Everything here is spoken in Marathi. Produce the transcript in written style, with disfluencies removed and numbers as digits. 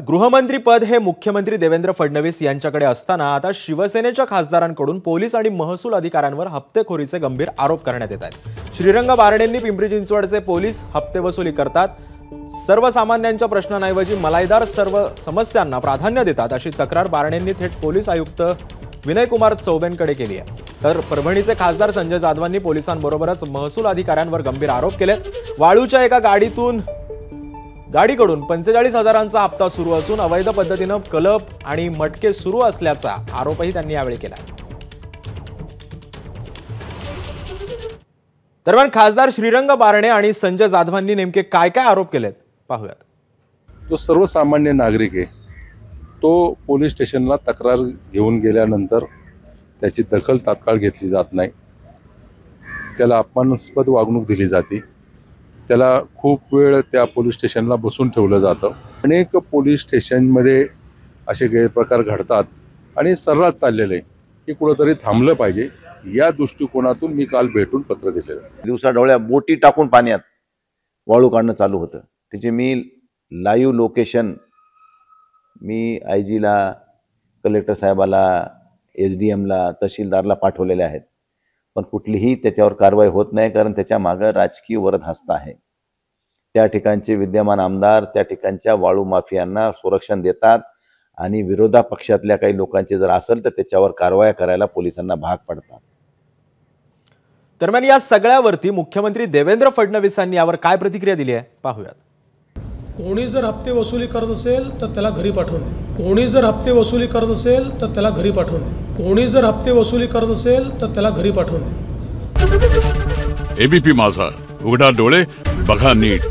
गृहमंत्री पद हे मुख्यमंत्री देवेंद्र फडणवीस यांच्याकडे असताना आता शिवसेनेच्या खासदारांकडून पोलीस आणि महसूल अधिकाऱ्यांवर हप्तेखोरीचे गंभीर आरोप करण्यात येत आहेत। श्रीरंग बारणेंनी पिंपरी चिंचवडचे पोलीस हप्ते वसुली करतात, सर्वसामान्यांच्या प्रश्नांऐवजी मलाईदार सर्व समस्यांना प्राधान्य देतात अशी तक्रार बारणेंनी थेट पोलीस आयुक्त विनय कुमार चौबेंकडे केली आहे। तर परभणीचे खासदार संजय जाधवांनी पोलिसांबरोबरच महसूल अधिकाऱ्यांवर गंभीर आरोप केले। वाळूच्या एका गाडीकडून 45,000चा हप्ता सुरू असून अवैध पद्धतीने कलप आणि मटके सुरू असल्याचा आरोपही त्यांनी यावेळी केला। दरम्यान खासदार श्रीरंग बारणे आणि संजय जाधवांनी नेमके काय काय आरोप केलेत पाहूयात। जो सर्वसामान्य नागरिक आहे तो पोलीस स्टेशनला तक्रार घेऊन गेल्यानंतर त्याची दखल तात्काळ घेतली जात नाही, त्याला अपमानास्पद वागणूक दिली जाते, त्याला खूप वेळ त्या पोलीस स्टेशनला बसून ठेवलं जातं। अनेक पोलीस स्टेशनमध्ये असे गैरप्रकार घडतात आणि सर्रास चाललेले की कुठेतरी थांबलं पाहिजे, या दृष्टिकोनातून मी काल भेटून पत्र दिलेलं। दिवसाढवळ्या बोटी टाकून पाण्यात वाळू काढणं चालू होतं, त्याचे मी लाईव्ह लोकेशन मी आयजीला, कलेक्टर साहेबाला, एसडीएमला, तहसीलदारला पाठवलेले आहेत, पण कुठलीही त्याच्यावर कारवाई होत नाही, कारण त्याच्या मागे राजकीय वरदहस्त आहे। त्या ठिकाणचे विद्यमान आमदार त्या ठिकाणच्या वाळू माफियांना संरक्षण देतात आणि विरोधी पक्षातल्या काही लोकांचे जर असेल तर त्याच्यावर कारवाई करायला पोलिसांना भाग पडतात। दरम्यान या सगळ्यावरती मुख्यमंत्री देवेंद्र फडणवीसांनी यावर काय प्रतिक्रिया दिली आहे पाहूयात। कोणी जर हप्ते वसुली करत असेल तर त्याला घरी पाठवणे, कोणी जर हप्ते वसुली करत असेल तर त्याला घरी पाठवणे, कोणी जर हप्ते वसुली करत असेल तर त्याला घरी पाठवणे। एबीपी माझा, उघडा डोळे बघा नीट।